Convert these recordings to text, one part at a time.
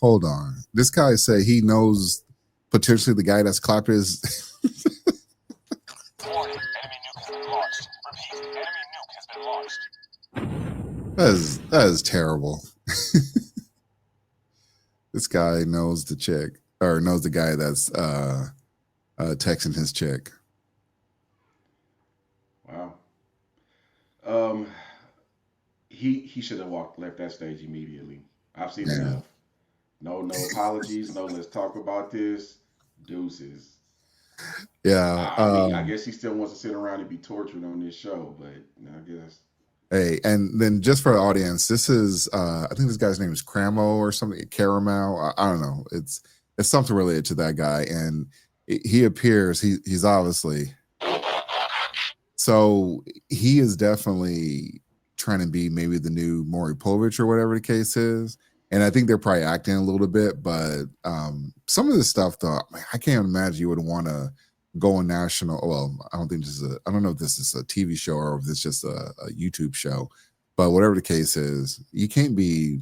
hold on. This guy said he knows potentially the guy that's clapped his. Warning, enemy nuke has been launched. Repeat, enemy nuke has been launched. That is terrible. This guy knows the chick, or knows the guy that's texting his chick. Wow. Um, he should have left that stage immediately. I've seen Yeah. enough. No apologies. No, let's talk about this. Deuces. Yeah. I mean, I guess he still wants to sit around and be tortured on this show, but I guess. Hey, and then just for the audience, this is I think this guy's name is Cramo or something, Caramel. I don't know. It's something related to that guy, and he appears. He's obviously, so he is definitely trying to be maybe the new Maury Povich or whatever the case is. And I think they're probably acting a little bit, but some of this stuff though, I can't imagine you would want to go on national. Well, I don't think this is I don't know if this is a TV show or if it's just a YouTube show, but whatever the case is, you can't be,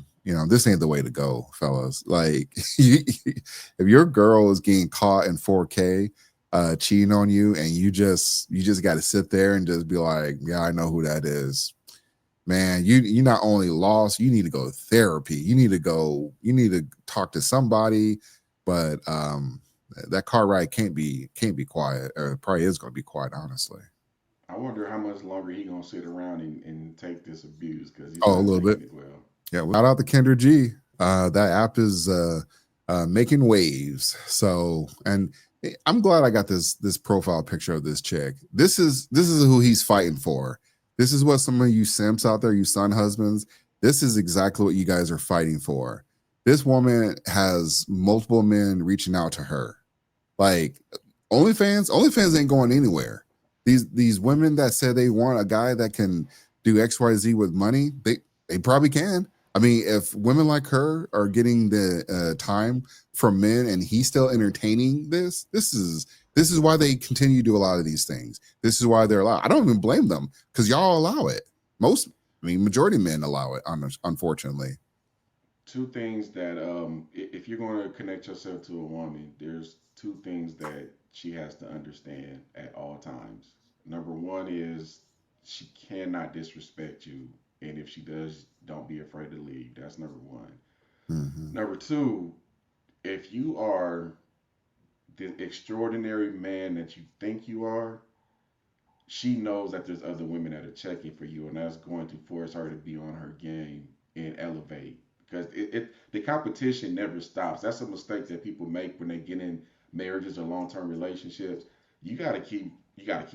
this ain't the way to go, fellas. Like if your girl is getting caught in 4K cheating on you and you just got to sit there and just be like, yeah, I know who that is. Man, you not only lost, you need to go to therapy. You need to talk to somebody, but that car ride can't be quiet, or it probably is going to be quiet, honestly. I wonder how much longer he gonna sit around and take this abuse because he's Oh, a not little bit. taking it well. Yeah, shout out to Kendra G. That app is making waves. So, and I'm glad I got this profile picture of this chick. This is who he's fighting for. This is what some of you simps out there, you son husbands, this is exactly what you guys are fighting for. This woman has multiple men reaching out to her. Like OnlyFans ain't going anywhere. These women that said they want a guy that can do XYZ with money, they probably can. I mean, if women like her are getting the time from men and he's still entertaining this is why they continue to do a lot of these things. This is why they're allowed. I don't even blame them because y'all allow it. Majority of men allow it, unfortunately. Two things that if you're going to connect yourself to a woman, there's two things that she has to understand at all times. Number one is she cannot disrespect you, and if she does, don't be afraid to leave. That's number one. Mm-hmm. Number two, if you are the extraordinary man that you think you are, she knows that there's other women that are checking for you, and that's going to force her to be on her game and elevate. Because the competition never stops. That's a mistake that people make when they get in marriages or long term relationships. You gotta keep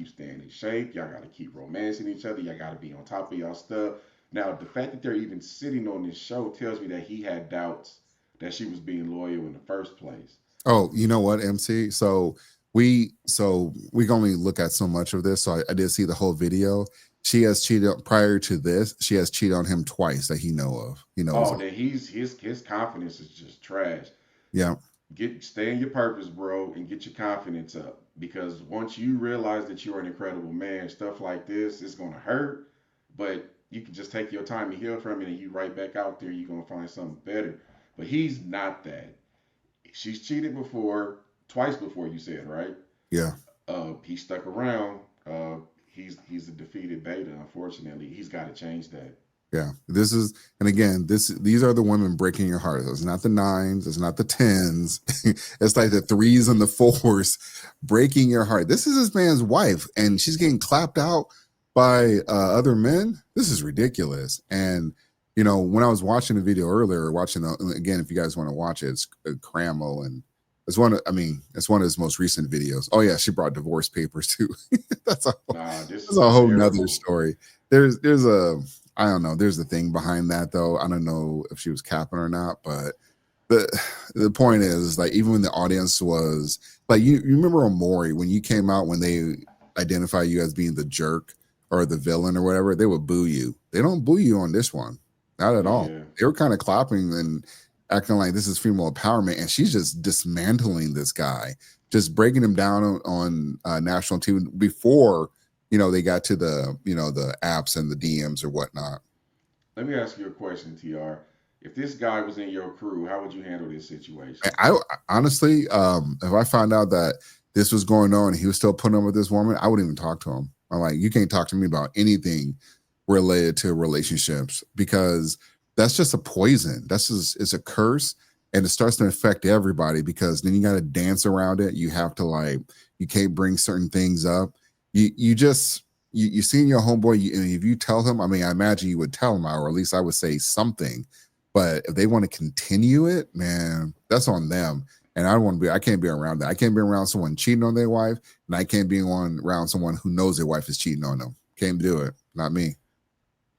staying in shape. Y'all gotta keep romancing each other. Y'all gotta be on top of y'all stuff. Now, the fact that they're even sitting on this show tells me that he had doubts that she was being loyal in the first place. Oh, you know what, MC? So we can only look at so much of this. So I did see the whole video. She has cheated prior to this. She has cheated on him twice that he know of. He knows Oh, of. that his confidence is just trash. Yeah. Stay in your purpose, bro, and get your confidence up. Because once you realize that you're an incredible man, stuff like this is gonna hurt, but you can just take your time and heal from it, and you right back out there. You're gonna find something better. But he's not that. She's cheated before, twice before. You said right. Yeah. He stuck around. He's a defeated beta. Unfortunately, he's got to change that. Yeah. And again, these are the women breaking your heart. It's not the nines, it's not the tens. It's like the threes and the fours breaking your heart. This is this man's wife, and she's getting clapped out by other men. This is ridiculous. And when I was watching the video earlier, again, if you guys want to watch it, it's Cramo, and it's one of his most recent videos. Oh yeah, she brought divorce papers too. that's a This that's is a whole terrible. nother story. There's a I don't know. There's a thing behind that though. I don't know if she was capping or not, but the point is, like, even when the audience was like, you remember on Maury when you came out, when they identify you as being the jerk or the villain or whatever, they would boo you. They don't boo you on this one, not at all. Yeah. They were kind of clapping and acting like this is female empowerment, and she's just dismantling this guy, just breaking him down on national TV before they got to the the apps and the DMs or whatnot. Let me ask you a question, Tr. If this guy was in your crew, how would you handle this situation? I honestly, if I found out that this was going on and he was still putting up with this woman, I wouldn't even talk to him. I'm like, you can't talk to me about anything related to relationships because that's just a poison. That's just it's a curse, and it starts to affect everybody because then you got to dance around it. You have to like you can't bring certain things up. You just you seen your homeboy, and if you tell him, I mean, I imagine you would tell him, or at least I would say something, but if they want to continue it, man, that's on them. And I don't want to be, I can't be around that. I can't be around someone cheating on their wife, and I can't be around someone who knows their wife is cheating on them. Can't do it. Not me.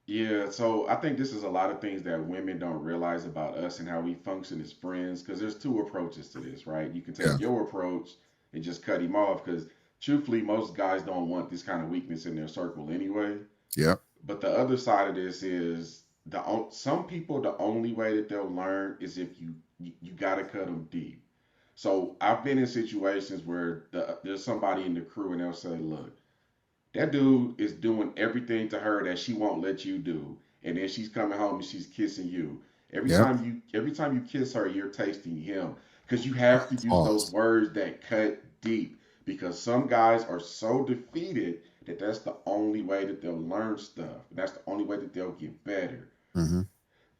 Yeah, so I think this is a lot of things that women don't realize about us and how we function as friends. Because there's two approaches to this, right? You can Yeah. take your approach and just cut him off. Because truthfully, most guys don't want this kind of weakness in their circle anyway. Yeah. But the other side of this is some people the only way that they'll learn is if you got to cut them deep. So I've been in situations where there's somebody in the crew and they'll say, "Look, that dude is doing everything to her that she won't let you do, and then she's coming home and she's kissing you. Yeah. Every time you kiss her, you're tasting him because you have to use those Pause. words that cut deep. Because some guys are so defeated that that's the only way that they'll learn stuff, and that's the only way that they'll get better. Hmm.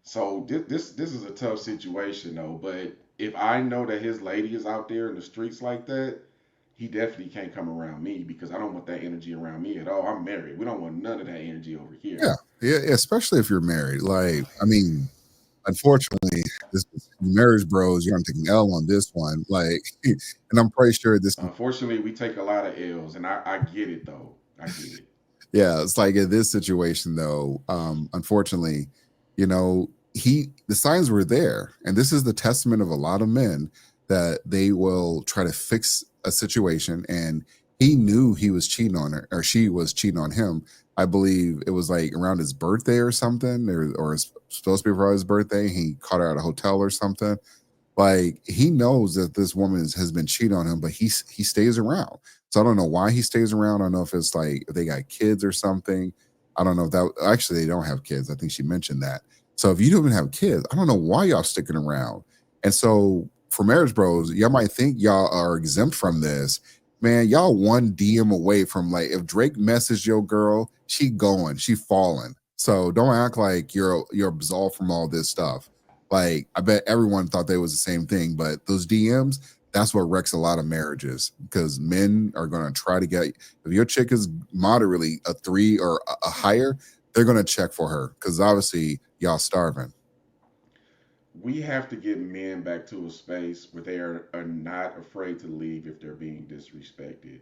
So this is a tough situation though. But if I know that his lady is out there in the streets like that, he definitely can't come around me because I don't want that energy around me at all. I'm married. We don't want none of that energy over here. Yeah. Yeah. Especially if you're married. Like, I mean, unfortunately, this is marriage bros. You're gonna take an L on this one. Like, and I'm pretty sure this Unfortunately, we take a lot of L's, and I get it though. I get it. yeah, it's like in this situation though, unfortunately, the signs were there. And this is the testament of a lot of men that they will try to fix a situation, and he knew he was cheating on her or she was cheating on him. I believe it was like around his birthday or something, or it's supposed to be around his birthday. He caught her at a hotel or something. Like he knows that this woman has been cheating on him, but he stays around. So I don't know why he stays around. I don't know if it's like if they got kids or something. I don't know if that actually they don't have kids. I think she mentioned that. So if you don't even have kids, I don't know why y'all sticking around. And so for marriage bros, y'all might think y'all are exempt from this. Man, y'all one DM away from like if Drake messaged your girl, she falling. So don't act like you're absolved from all this stuff. Like I bet everyone thought they was the same thing, but those DMs, that's what wrecks a lot of marriages because men are going to try to get if your chick is moderately a 3 or a higher, they're going to check for her because obviously y'all starving. We have to get men back to a space where they are not afraid to leave if they're being disrespected.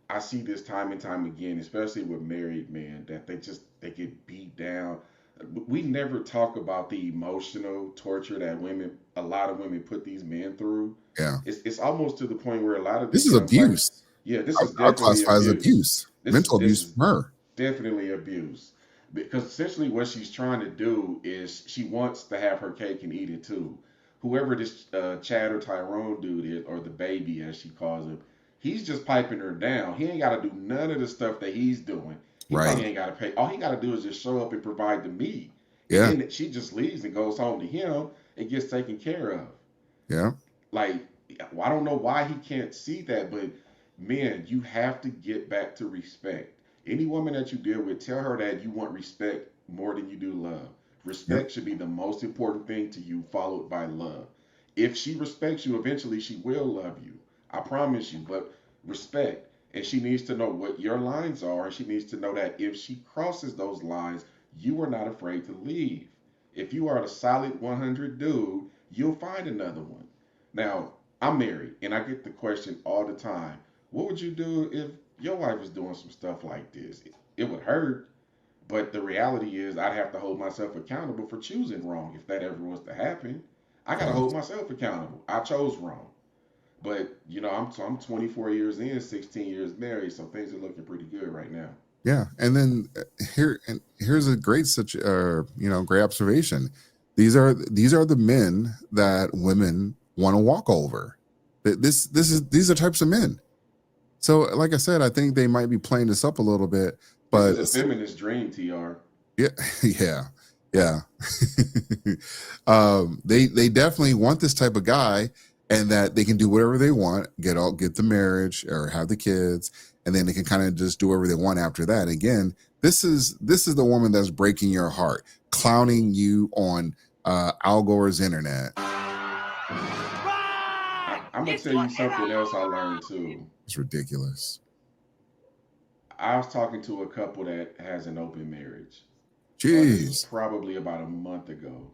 I see this time and time again, especially with married men, that they get beat down. We never talk about the emotional torture that a lot of women put these men through. Yeah, It's almost to the point where a lot of this these is young like, abuse. yeah, this I, is I'll definitely classify as abuse. abuse, mental This abuse is from her. definitely abuse. Because essentially what she's trying to do is she wants to have her cake and eat it too. Whoever this Chad or Tyrone dude is, or the baby as she calls him, he's just piping her down. He ain't got to do none of the stuff that he's doing. He Right. probably ain't got to pay. All he got to do is just show up and provide the meat. And Yeah. then she just leaves and goes home to him and gets taken care of. Yeah. Like, I don't know why he can't see that, but men, you have to get back to respect. Any woman that you deal with, tell her that you want respect more than you do love. Yep. Respect should be the most important thing to you, followed by love. If she respects you, eventually she will love you. I promise you, but respect. And she needs to know what your lines are, and she needs to know that if she crosses those lines, you are not afraid to leave. If you are a solid 100 dude, you'll find another one. Now, I'm married, and I get the question all the time: what would you do if your wife was doing some stuff like this? It would hurt, but the reality is I'd have to hold myself accountable for choosing wrong if that ever was to happen. I got to hold Pause. myself accountable. I chose wrong. But, I'm 24 years in, 16 years married, so things are looking pretty good right now. Yeah, and then here's a great such great observation. These are the men that women want to walk over. These are types of men. So, like I said, I think they might be playing this up a little bit, This but is a feminist dream, TR. yeah, yeah, Yeah. They definitely want this type of guy, and that they can do whatever they want, get the marriage or have the kids, and then they can kind of just do whatever they want after that. Again, this is the woman that's breaking your heart, clowning you on Al Gore's internet. I'm gonna tell you something else I learned too. It's ridiculous. I was talking to a couple that has an open marriage. This was Jeez. probably about a month ago.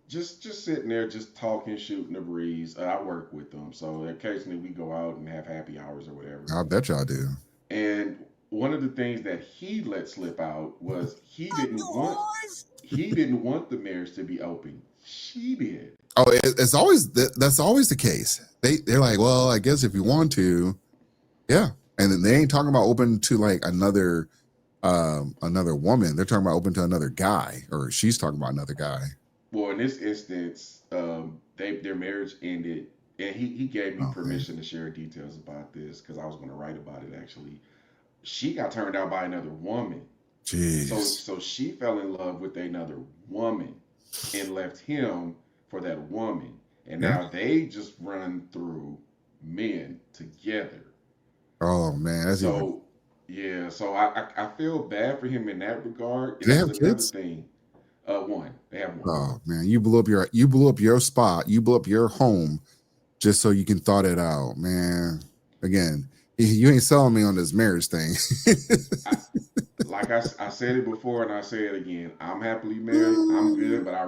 Just sitting there, just talking, shooting the breeze. I work with them, so occasionally we go out and have happy hours or whatever. I bet y'all do. And one of the things that he let slip out was he didn't want the marriage to be open. She did. Oh, it's always that's always the case. They're like, well, I guess if you want to, yeah. And then they ain't talking about open to like another woman. They're talking about open to another guy, or she's talking about another guy. Well, in this instance, their marriage ended, and he gave me Oh man, permission to share details about this because I was going to write about it actually. She got turned out by another woman, so jeez. so she fell in love with another woman and left him for that woman, and Yeah. now they just run through men together. Oh man, that's even. So yeah, so I feel bad for him in that regard, Do and they that's have another kids? thing. One, they have one. Oh man, you blew up your spot. You blew up your home just so you can thought it out, man. Again, you ain't selling me on this marriage thing. I, I said it before and I say it again. I'm happily married. I'm good, but I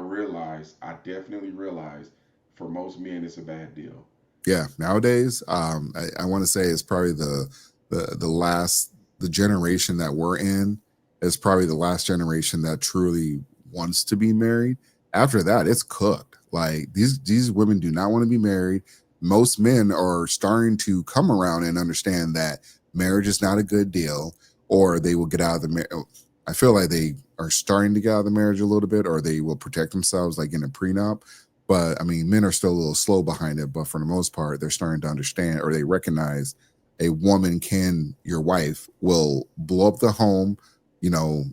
definitely realize, for most men, it's a bad deal. Yeah, nowadays, I want to say it's probably the last the generation that we're in is probably the last generation that truly wants to be married. After that, it's cooked. Like these women do not want to be married. Most men are starting to come around and understand that marriage is not a good deal, or they will get out of the marriage. I feel like they are starting to get out of the marriage a little bit, or they will protect themselves like in a prenup. But I mean, men are still a little slow behind it. But for the most part, they're starting to understand, or they recognize a woman your wife will blow up the home,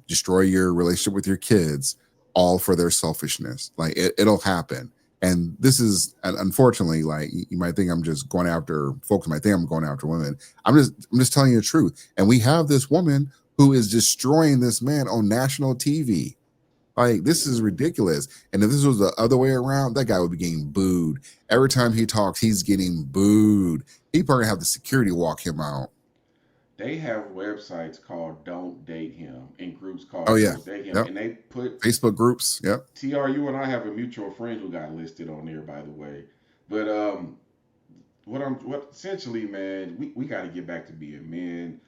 destroy your relationship with your kids, all for their selfishness. Like it'll happen. And this is, and unfortunately, like you might think I'm just going after folks might think I'm going after women. I'm just telling you the truth. And we have this woman who is destroying this man on national TV. Like this is ridiculous. And if this was the other way around, that guy would be getting booed. Every time he talks, he's getting booed. He probably have the security walk him out. They have websites called "Don't Date Him" and groups Oh called yeah. "Don't Date Him," Yep. and they put Facebook groups. Yep. TRU and I have a mutual friend who got listed on there, by the way. But what essentially, man, we got to get back to being men,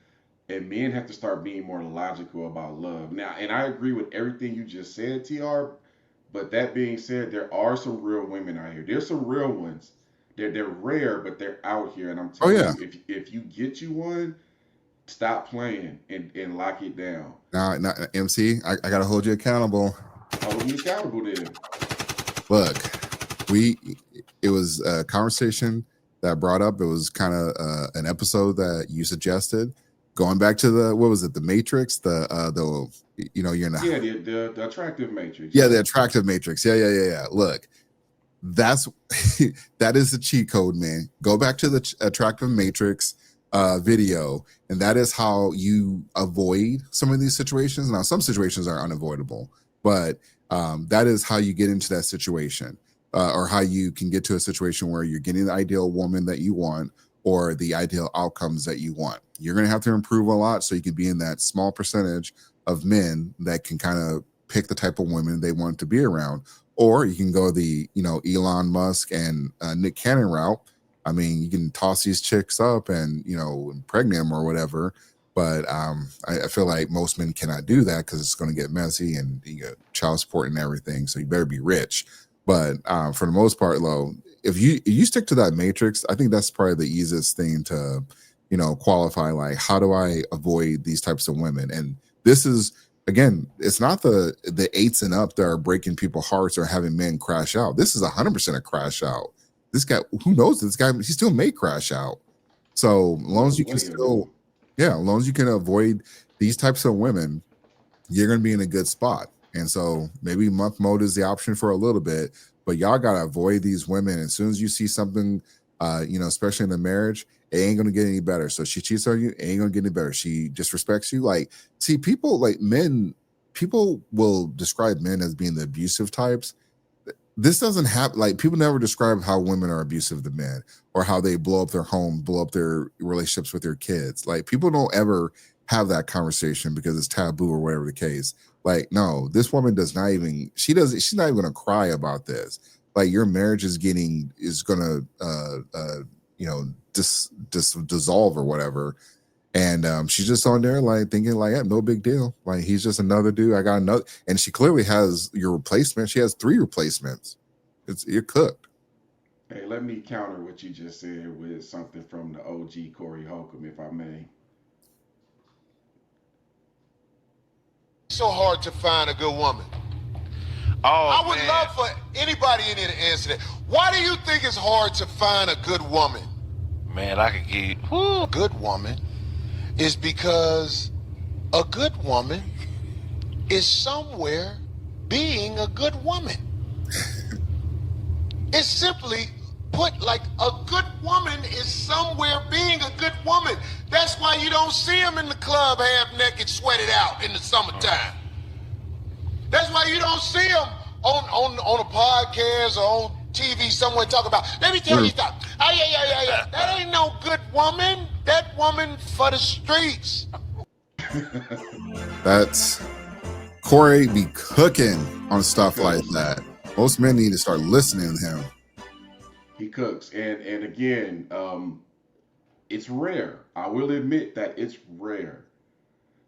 and men have to start being more logical about love now. And I agree with everything you just said, TR. But that being said, there are some real women out here. There's some real ones. They're rare, but they're out here. And I'm Oh telling yeah. you, if you get you one, stop playing and lock it down. Now, MC, I gotta hold you accountable. Hold me accountable then. Look, we it was a conversation that brought up. It was kind of an episode that you suggested. Going back to the what was it, the Matrix, you're in the Yeah, the attractive matrix. yeah, Yeah. the attractive matrix. Yeah. Look, that's that is the cheat code, man. Go back to the attractive matrix video, and that is how you avoid some of these situations. Now, some situations are unavoidable, but that is how you get into that situation, or how you can get to a situation where you're getting the ideal woman that you want, or the ideal outcomes that you want. You're going to have to improve a lot so you can be in that small percentage of men that can kind of pick the type of women they want to be around. Or you can go the Elon Musk and Nick Cannon route. I mean, you can toss these chicks up and impregnate them or whatever. But I feel like most men cannot do that because it's going to get messy and you get child support and everything. So you better be rich. But for the most part, though, if you stick to that matrix, I think that's probably the easiest thing to qualify. Like, how do I avoid these types of women? And this is, again, it's not the eights and up that are breaking people's hearts or having men crash out. This is 100% a crash out. This guy, who knows this guy, he still may crash out. So as long What as you can what he'll do? still, yeah, as long as you can avoid these types of women, you're going to be in a good spot. And so maybe month mode is the option for a little bit, but y'all gotta avoid these women. As soon as you see something, especially in the marriage, it ain't gonna get any better. So she cheats on you, it ain't gonna get any better. She disrespects you. Like, see, people like men, people will describe men as being the abusive types. This doesn't happen. Like, people never describe how women are abusive to men or how they blow up their home, blow up their relationships with their kids. Like, people don't ever have that conversation because it's taboo or whatever the case. Like, no, this woman does not even, she's not even gonna cry about this. Like, your marriage is gonna dissolve or whatever. And she's just on there like thinking like, yeah, no big deal. Like, he's just another dude. I got another, and she clearly has your replacement. She has 3 replacements. You're cooked. Hey, let me counter what you just said with something from the OG Corey Holcomb, if I may. So hard to find a good woman. Oh, I would man. love for anybody in here to answer that. Why do you think it's hard to find a good woman? Man, I could give you. A good woman is because a good woman is somewhere being a good woman. It's simply put like a good woman is somewhere being a good woman. That's why you don't see them in the club half naked, sweated out in the summertime. That's why you don't see them on a podcast or on TV somewhere talk about, let me tell you something. Oh, yeah. That ain't no good woman. That woman for the streets. That's Corey be cooking on stuff like that. Most men need to start listening to him. He cooks, and again, it's rare. I will admit that it's rare.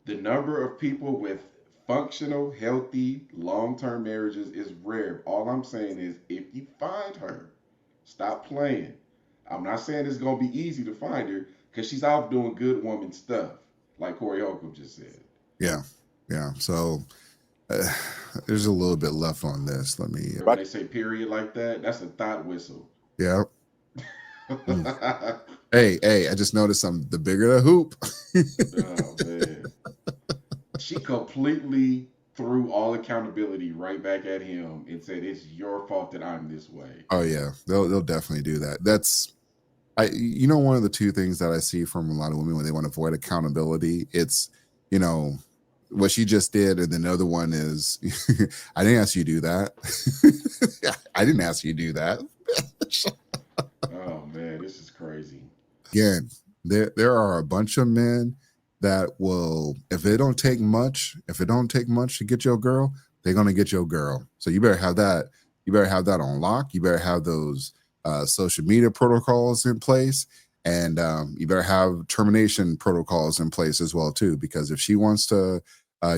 The number of people with functional, healthy, long-term marriages is rare. All I'm saying is, if you find her, stop playing. I'm not saying it's gonna be easy to find her because she's out doing good woman stuff, like Corey Holcomb just said. Yeah. So there's a little bit left on this. Let me. When they say period like that, that's a thought whistle. Yeah. Hey, I just noticed the bigger the hoop. Oh man. She completely threw all accountability right back at him and said, it's your fault that I'm this way. Oh yeah, they'll definitely do that. That's one of the 2 things that I see from a lot of women when they want to avoid accountability. It's what she just did, and then the other one is I didn't ask you to do that. I didn't ask you to do that. Oh man, this is crazy. Again, there are a bunch of men that will, if it don't take much to get your girl, they're gonna get your girl. So you better have that. You better have that on lock. You better have those social media protocols in place, and you better have termination protocols in place as well too. Because if she wants to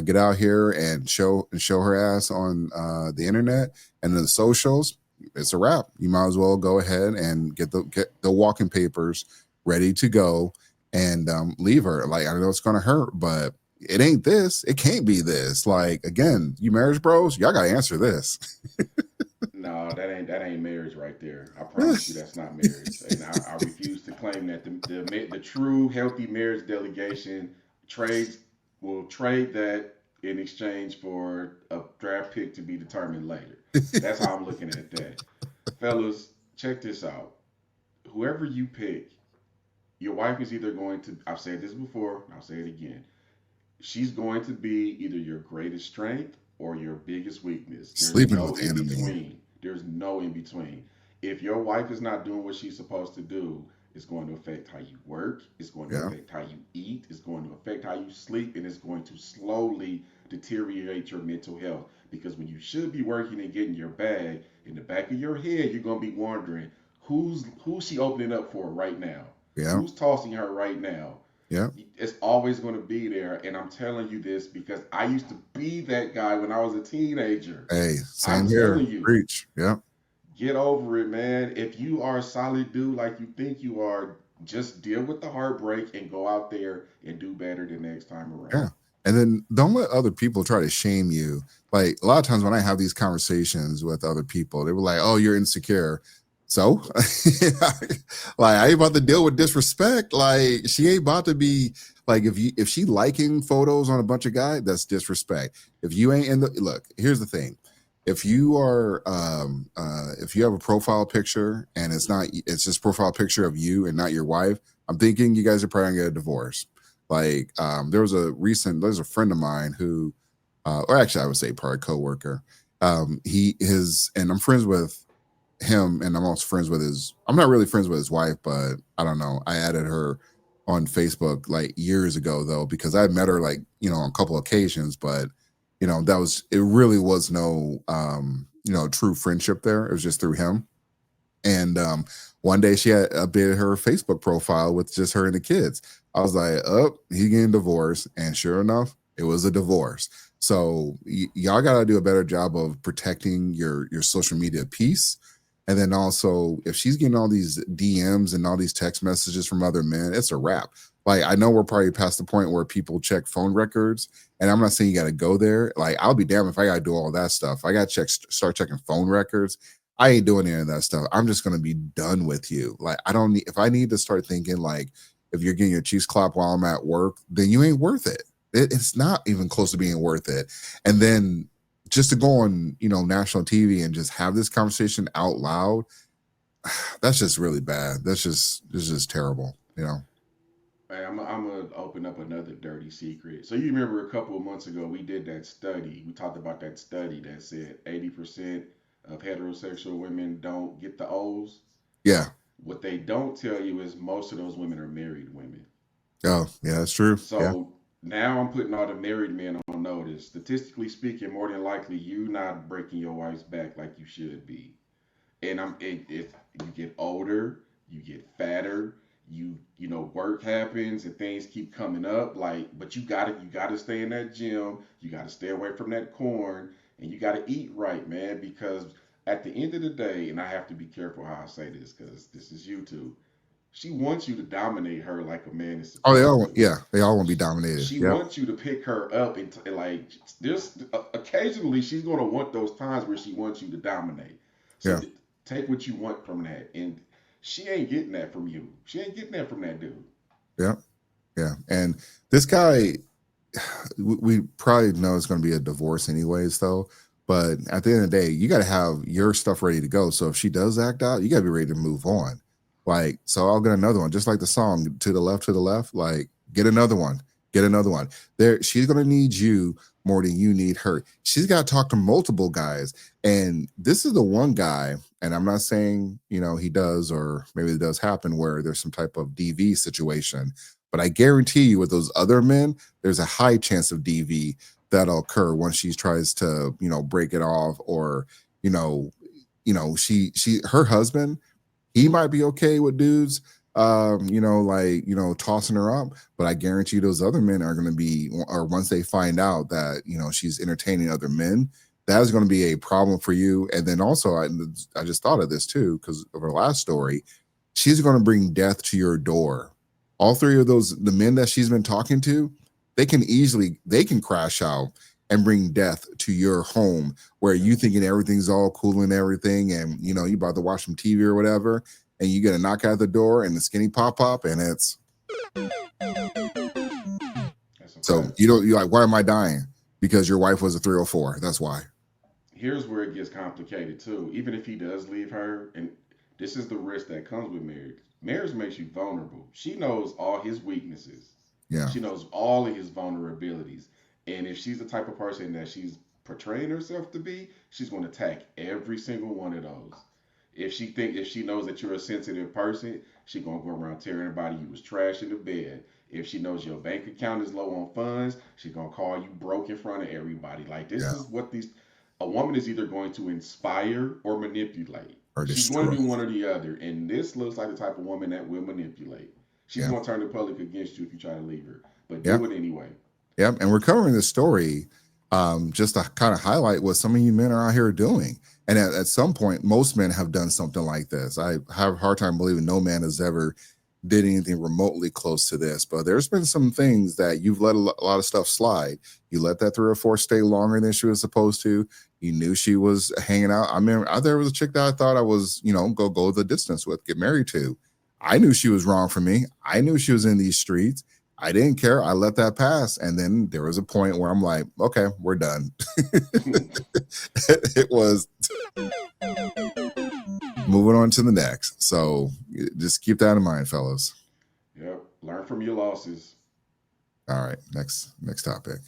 get out here and show her ass on the internet and the socials, it's a wrap. You might as well go ahead and get the walking papers ready to go and leave her. Like, I know it's gonna hurt, but it ain't this. It can't be this. Like, again, you marriage bros, y'all gotta answer this. No, that ain't marriage right there. I promise you, that's not marriage. And I refuse to claim that the true healthy marriage delegation will trade that in exchange for a draft pick to be determined later. That's how I'm looking at that. Fellas, check this out. Whoever you pick, your wife is either going to, I've said this before, I'll say it again. She's going to be either your greatest strength or your biggest weakness. There's Sleeping no with the in enemy. between. There's no in between. If your wife is not doing what she's supposed to do, it's going to affect how you work. It's going to affect how you eat. It's going to affect how you sleep. And it's going to slowly deteriorate your mental health. Because when you should be working and getting your bag, in the back of your head, you're going to be wondering, who's she opening up for right now? Yeah. Who's tossing her right now? Yeah. It's always going to be there. And I'm telling you this because I used to be that guy when I was a teenager. Hey, same I'm here. telling you. Preach. Yeah. Get over it, man. If you are a solid dude like you think you are, just deal with the heartbreak and go out there and do better the next time around. Yeah. And then don't let other people try to shame you. Like, a lot of times when I have these conversations with other people, they were like, oh, you're insecure. So, like, I ain't about to deal with disrespect. Like, she ain't about to be Like if she liking photos on a bunch of guys, that's disrespect. If you ain't in the look, here's the thing. If you are if you have a profile picture and it's just profile picture of you and not your wife, I'm thinking you guys are probably gonna get a divorce. Like there's a friend of mine who or actually I would say probably a coworker. And I'm friends with him, and I'm also friends with I'm not really friends with his wife, but I don't know. I added her on Facebook like years ago though, because I met her like, on a couple occasions, but it really was no true friendship there. It was just through him. And one day she had updated her Facebook profile with just her and the kids. I was like, oh, he getting divorced. And sure enough, it was a divorce. So y'all got to do a better job of protecting your social media piece. And then also, if she's getting all these DMs and all these text messages from other men, it's a wrap. Like, I know we're probably past the point where people check phone records, and I'm not saying you got to go there. Like, I'll be damned if I got to do all that stuff. I got to start checking phone records. I ain't doing any of that stuff. I'm just going to be done with you. Like, I don't need, if I need to start thinking, like, if you're getting your cheeks clapped while I'm at work, then you ain't worth it. It's not even close to being worth it. And then just to go on, national TV and just have this conversation out loud, that's just really bad. This just terrible, Hey, I'm gonna open up another dirty secret. So you remember a couple of months ago we did that study. We talked about that study that said 80% of heterosexual women don't get the O's. Yeah. What they don't tell you is most of those women are married women. Oh, yeah, that's true. Yeah. So now I'm putting all the married men on notice. Statistically speaking, more than likely you not breaking your wife's back like you should be. And if you get older, you get fatter, work happens and things keep coming up. Like, but you gotta stay in that gym. You gotta stay away from that corn, and you gotta eat right, man. Because at the end of the day, and I have to be careful how I say this because this is YouTube. She wants you to dominate her like a man is Oh, supposed to. they all want to be dominated. She Yep. wants you to pick her up and like there's occasionally she's gonna want those times where she wants you to dominate. So Yeah. take what you want from that, and she ain't getting that from you. She ain't getting that from that dude. Yeah. Yeah. And this guy, we probably know it's going to be a divorce anyways, though. But at the end of the day, you got to have your stuff ready to go. So if she does act out, you got to be ready to move on. Like, so I'll get another one, just like the song to the left, like get another one, get another one. There, she's going to need you more than you need her. She's got to talk to multiple guys. And this is the one guy, and I'm not saying, he does, or maybe it does happen where there's some type of DV situation. But I guarantee you with those other men, there's a high chance of DV that'll occur once she tries to, break it off, or, her husband, he might be okay with dudes, tossing her up, but I guarantee those other men are going to be, or once they find out that, she's entertaining other men, that is going to be a problem for you. And then also, I just thought of this too, because of her last story, she's going to bring death to your door. All three of the men that she's been talking to, they can crash out and bring death to your home where you thinking everything's all cool and everything. And, you about to watch some TV or whatever, and you get a knock at the door and the skinny pop, and it's, so you're like, why am I dying? Because your wife was a 304. That's why. Here's where it gets complicated too. Even if he does leave her, and this is the risk that comes with marriage. Marriage makes you vulnerable. She knows all his weaknesses. Yeah. She knows all of his vulnerabilities. And if she's the type of person that she's portraying herself to be, she's going to attack every single one of those. If she knows that you're a sensitive person, she's gonna go around telling everybody you was trash in the bed. If she knows your bank account is low on funds, she's gonna call you broke in front of everybody. Like this is what a woman is either going to inspire or manipulate. Or She's destroy. going to do one or the other. And this looks like the type of woman that will manipulate. She's going to turn the public against you if you try to leave her. But do it anyway. Yep. And we're covering this story just to kind of highlight what some of you men are out here doing. And at some point, most men have done something like this. I have a hard time believing no man has ever did anything remotely close to this. But there's been some things that you've let a lot of stuff slide. You let that 3 or 4 stay longer than she was supposed to. You knew she was hanging out. I mean, there was a chick that I thought I was, go the distance with, get married to. I knew she was wrong for me. I knew she was in these streets. I didn't care. I let that pass. And then there was a point where I'm like, okay, we're done. It was moving on to the next. So just keep that in mind, fellas. Yep. Learn from your losses. All right. Next topic.